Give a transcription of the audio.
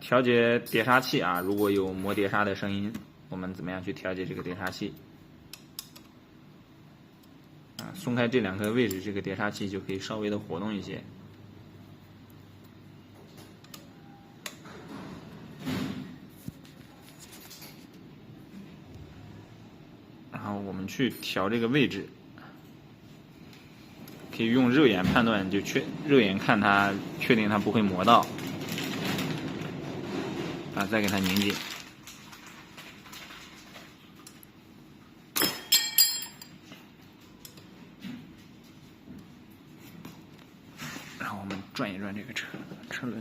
调节碟刹器啊，如果有磨碟刹的声音，我们怎么样去调节这个碟刹器？松开这两颗位置，这个碟刹器就可以稍微的活动一些。然后我们去调这个位置，可以用肉眼判断，肉眼看它，确定它不会磨到，再给它拧紧。然后我们转一转这个车轮。